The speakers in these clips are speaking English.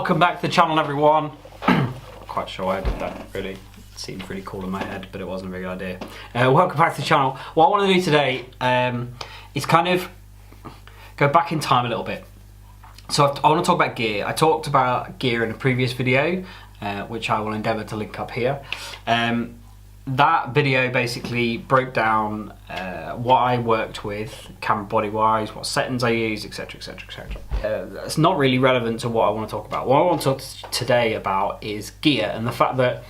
Welcome back to the channel, everyone. Not quite sure why I did that, really. It seemed pretty cool in my head, but it wasn't a very good idea. Welcome back to the channel. What I want to do today is kind of go back in time a little bit. So I want to talk about gear. I talked about gear in a previous video, which I will endeavour to link up here. That video basically broke down what I worked with, camera body wise, what settings I use, etc, etc, etc. That's not really relevant to what I want to talk about. What I want to talk today about is gear, and the fact that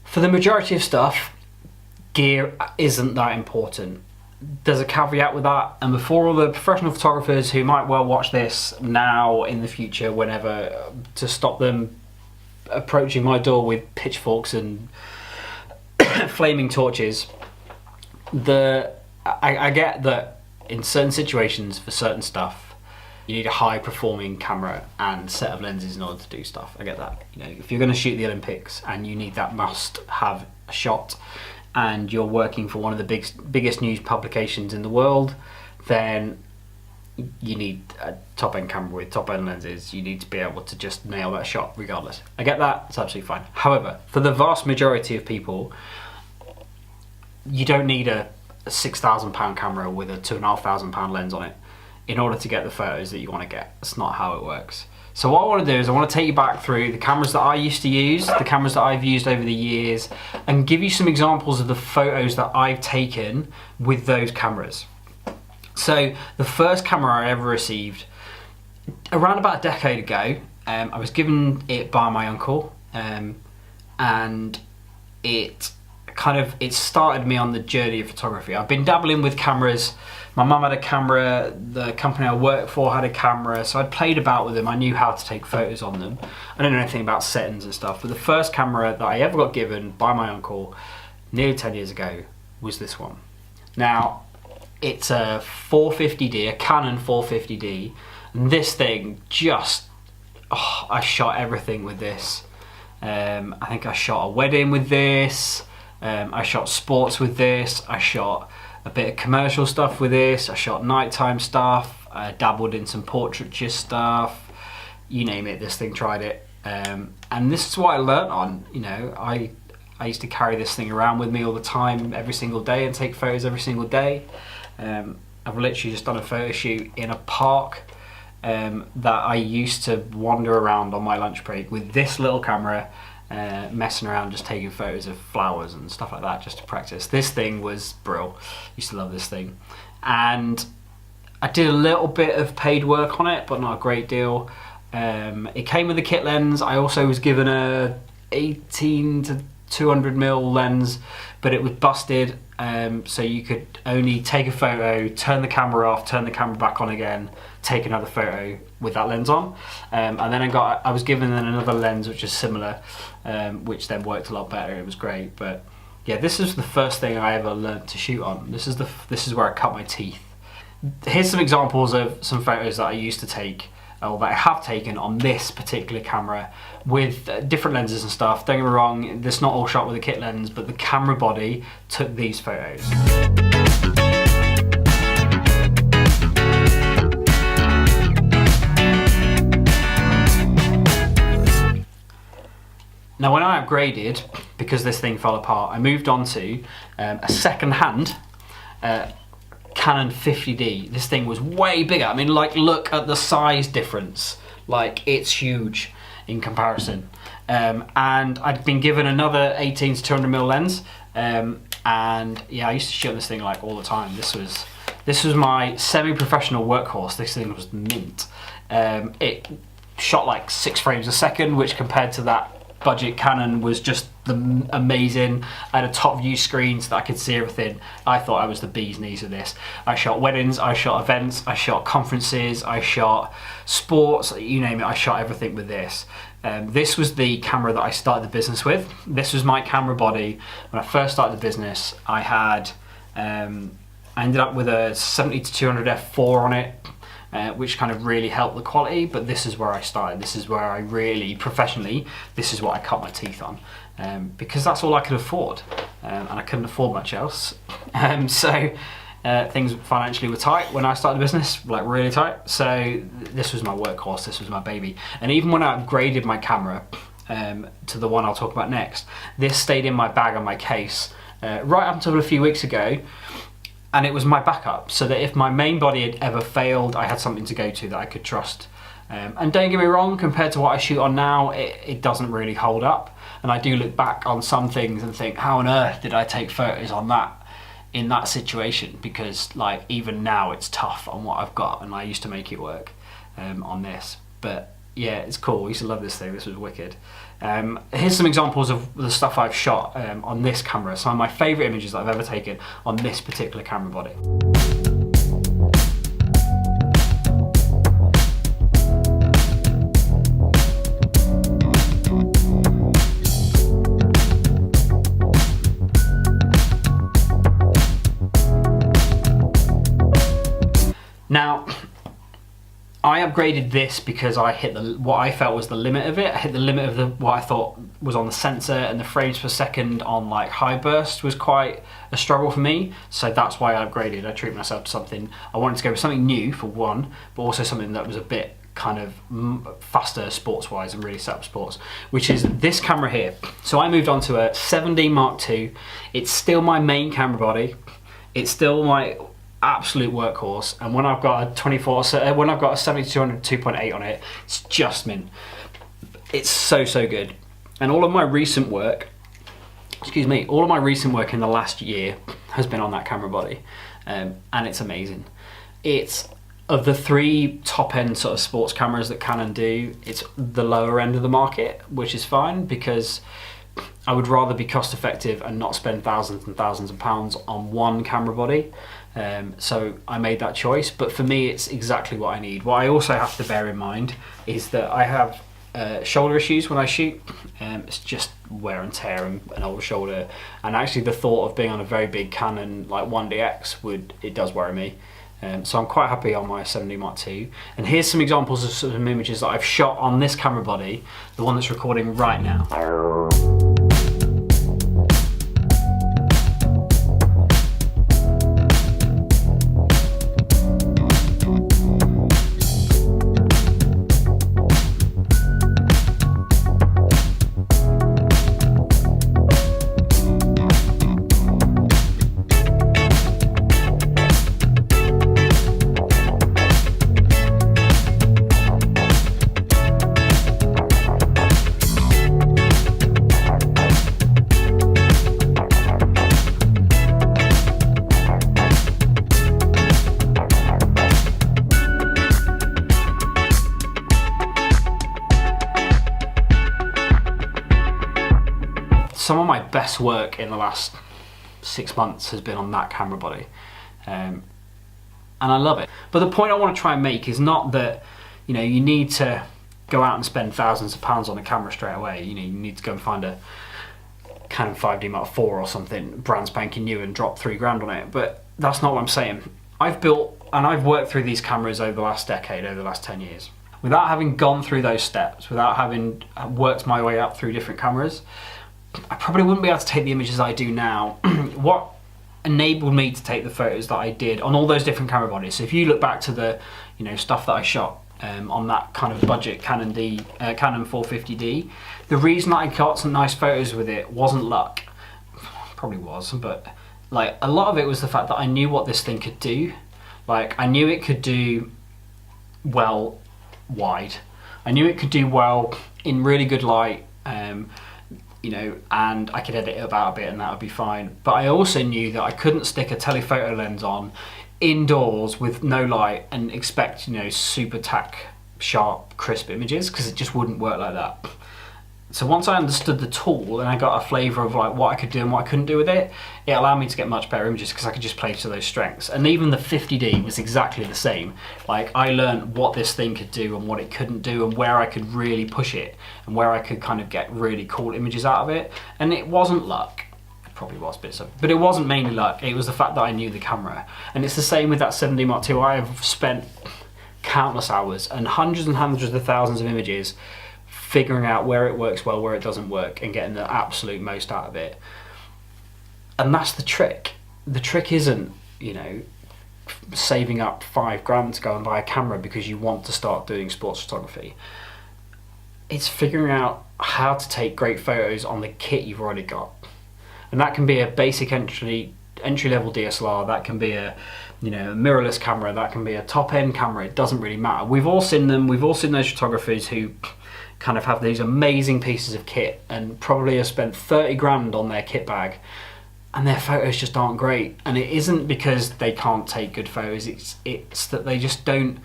for the majority of stuff, gear isn't that important. There's a caveat with that, and before all the professional photographers who might well watch this now, in the future, whenever, to stop them approaching my door with pitchforks and flaming torches, I get that in certain situations for certain stuff you need a high performing camera and set of lenses in order to do stuff. I get that. You know, if you're going to shoot the Olympics and you need that must have shot and you're working for one of the biggest news publications in the world, then you need a top end camera with top end lenses. You need to be able to just nail that shot regardless. I get that, it's absolutely fine. However, for the vast majority of people, you don't need a £6,000 camera with a £2,500 lens on it in order to get the photos that you want to get. That's not how it works. So what I want to do is I want to take you back through the cameras that I used to use, the cameras that I've used over the years, and give you some examples of the photos that I've taken with those cameras. So the first camera I ever received, around about a decade ago, I was given it by my uncle, and it started me on the journey of photography. I've been dabbling with cameras. My mum had a camera, the company I worked for had a camera, so I'd played about with them. I knew how to take photos on them. I don't know anything about settings and stuff, but the first camera that I ever got given by my uncle nearly 10 years ago was this one. Now, it's a 450D, a Canon 450D, and this thing just, I shot everything with this. I think I shot a wedding with this, I shot sports with this, I shot a bit of commercial stuff with this, I shot nighttime stuff, I dabbled in some portraiture stuff, you name it, this thing tried it. And this is what I learnt on, you know, I used to carry this thing around with me all the time, every single day, and take photos every single day. I've literally just done a photo shoot in a park that I used to wander around on my lunch break with this little camera, messing around, just taking photos of flowers and stuff like that, just to practice. This thing was brill. Used to love this thing, and I did a little bit of paid work on it, but not a great deal. It came with a kit lens. I also was given a 18 to 200mm lens, but it was busted, so you could only take a photo, turn the camera off, turn the camera back on again, take another photo with that lens on. And then I was given another lens which is similar, which then worked a lot better. It was great. But yeah, this is the first thing I ever learned to shoot on. This is where I cut my teeth. Here's some examples of some photos that I used to take, or that I have taken on this particular camera with different lenses and stuff. Don't get me wrong, this is not all shot with a kit lens, but the camera body took these photos. Now when I upgraded, because this thing fell apart, I moved on to a second-hand Canon 50D. This thing was way bigger. I mean, like, look at the size difference. Like, it's huge in comparison. And I'd been given another 18 to 200mm lens. And yeah, I used to shoot this thing like all the time. This was my semi-professional workhorse. This thing was mint. It shot like 6 frames a second, which compared to that budget Canon was just amazing. I had a top view screen so that I could see everything. I thought I was the bee's knees of this. I shot weddings, I shot events, I shot conferences, I shot sports, you name it, I shot everything with this. This was the camera that I started the business with. This was my camera body. When I first started the business, I ended up with a 70 to 200 f4 on it, which kind of really helped the quality, but this is where I started. This is where I really, professionally, this is what I cut my teeth on, because that's all I could afford, and I couldn't afford much else. So things financially were tight when I started the business, like really tight. So this was my workhorse, this was my baby. And even when I upgraded my camera to the one I'll talk about next, this stayed in my bag and my case right up until a few weeks ago. And it was my backup, so that if my main body had ever failed, I had something to go to that I could trust. And don't get me wrong, compared to what I shoot on now, it doesn't really hold up. And I do look back on some things and think, how on earth did I take photos on that in that situation? Because like even now it's tough on what I've got, and I used to make it work on this. But yeah, it's cool. I used to love this thing. This was wicked. Here's some examples of the stuff I've shot on this camera. Some of my favourite images that I've ever taken on this particular camera body. Now, I upgraded this because I hit what I felt was the limit of it. I hit the limit of what I thought was on the sensor, and the frames per second on like high burst was quite a struggle for me. So that's why I upgraded. I treated myself to something. I wanted to go with something new for one, but also something that was a bit kind of faster sports wise and really set up sports, which is this camera here. So I moved on to a 7D Mark II. It's still my main camera body. It's still my absolute workhorse, and when I've got a 7200 2.8 on it, it's just mint. It's so good. And all of my recent work in the last year has been on that camera body, and it's amazing. It's of the 3 top end sort of sports cameras that Canon do, it's the lower end of the market, which is fine because I would rather be cost effective and not spend thousands and thousands of pounds on one camera body. So I made that choice, but for me it's exactly what I need. What I also have to bear in mind is that I have shoulder issues when I shoot. It's just wear and tear and an old shoulder, and actually the thought of being on a very big Canon like 1DX does worry me. So I'm quite happy on my 7D Mark II. And here's some examples of some images that I've shot on this camera body, the one that's recording right now. Some of my best work in the last 6 months has been on that camera body, and I love it. But the point I want to try and make is not that you need to go out and spend thousands of pounds on a camera straight away. You need to go and find a Canon 5D Mark IV or something brand spanking new and drop 3 grand on it. But that's not what I'm saying. I've built and I've worked through these cameras over the last decade, over the last 10 years. Without having gone through those steps, without having worked my way up through different cameras, I probably wouldn't be able to take the images I do now. What enabled me to take the photos that I did on all those different camera bodies. So if you look back to the stuff that I shot on that kind of budget Canon 450D, the reason I got some nice photos with it wasn't luck. Probably was, but like a lot of it was the fact that I knew what this thing could do. Like I knew it could do well wide. I knew it could do well in really good light. And I could edit it about a bit and that would be fine. But I also knew that I couldn't stick a telephoto lens on indoors with no light and expect, super tack, sharp, crisp images, because it just wouldn't work like that. So once I understood the tool and I got a flavour of like what I could do and what I couldn't do with it, it allowed me to get much better images because I could just play to those strengths. And even the 50D was exactly the same. Like I learned what this thing could do and what it couldn't do and where I could really push it and where I could kind of get really cool images out of it. And it wasn't luck. It probably was bits of, but it wasn't mainly luck. It was the fact that I knew the camera. And it's the same with that 7D Mark II. I have spent countless hours and hundreds of thousands of images figuring out where it works well, where it doesn't work, and getting the absolute most out of it. And that's the trick. The trick isn't you know, saving up £5 to go and buy a camera because you want to start doing sports photography. It's figuring out how to take great photos on the kit you've already got. And that can be a basic entry level DSLR, that can be a, you know, a mirrorless camera, that can be a top end camera, it doesn't really matter. We've all seen them, we've all seen those photographers who kind of have these amazing pieces of kit and probably have spent 30 grand on their kit bag, and their photos just aren't great. And it isn't because they can't take good photos, it's that they just don't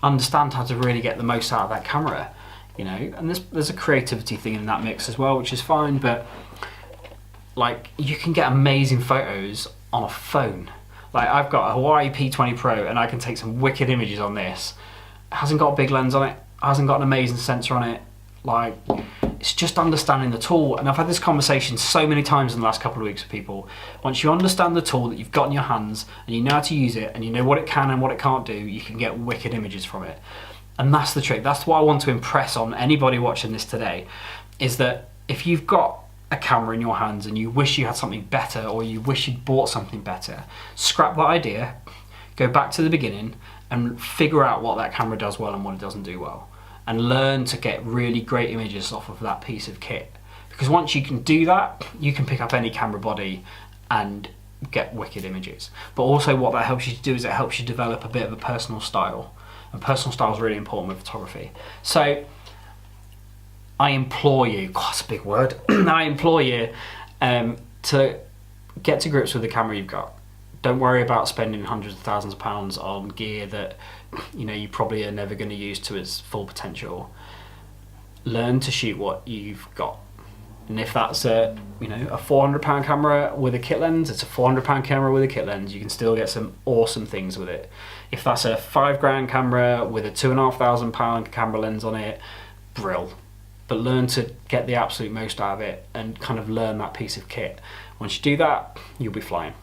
understand how to really get the most out of that camera, you know. And there's a creativity thing in that mix as well, which is fine, but like, you can get amazing photos on a phone. Like, I've got a Hawaii P20 Pro and I can take some wicked images on this. It hasn't got a big lens on it, hasn't got an amazing sensor on it. Like, it's just understanding the tool. And I've had this conversation so many times in the last couple of weeks with people. Once you understand the tool that you've got in your hands and you know how to use it and you know what it can and what it can't do, you can get wicked images from it. And that's the trick. That's what I want to impress on anybody watching this today, is that if you've got a camera in your hands and you wish you had something better, or you wish you'd bought something better, scrap that idea, go back to the beginning and figure out what that camera does well and what it doesn't do well, and learn to get really great images off of that piece of kit. Because once you can do that, you can pick up any camera body and get wicked images. But also what that helps you to do is it helps you develop a bit of a personal style, and personal style is really important with photography. So I implore you, God, that's a big word, I implore you to get to grips with the camera you've got. Don't worry about spending hundreds of thousands of pounds on gear that, you know, you probably are never going to use to its full potential. Learn to shoot what you've got. And if that's a, you know, a £400 camera with a kit lens, it's a £400 camera with a kit lens. You can still get some awesome things with it. If that's a £5,000 camera with a £2,500 camera lens on it, brill. But learn to get the absolute most out of it and kind of learn that piece of kit. Once you do that, you'll be flying.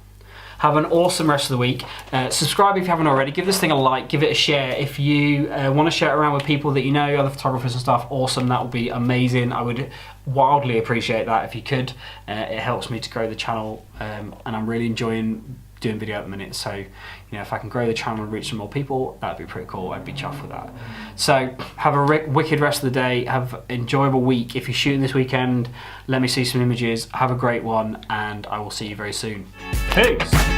Have an awesome rest of the week. Subscribe if you haven't already. Give this thing a like, give it a share. If you want to share it around with people that you know, other photographers and stuff, awesome, that would be amazing. I would wildly appreciate that if you could. It helps me to grow the channel, and I'm really enjoying doing video at the minute, so you know, if I can grow the channel and reach some more people, that'd be pretty cool. I'd be chuffed with that. So have a wicked rest of the day, have an enjoyable week. If you're shooting this weekend, let me see some images. Have a great one, and I will see you very soon. Peace.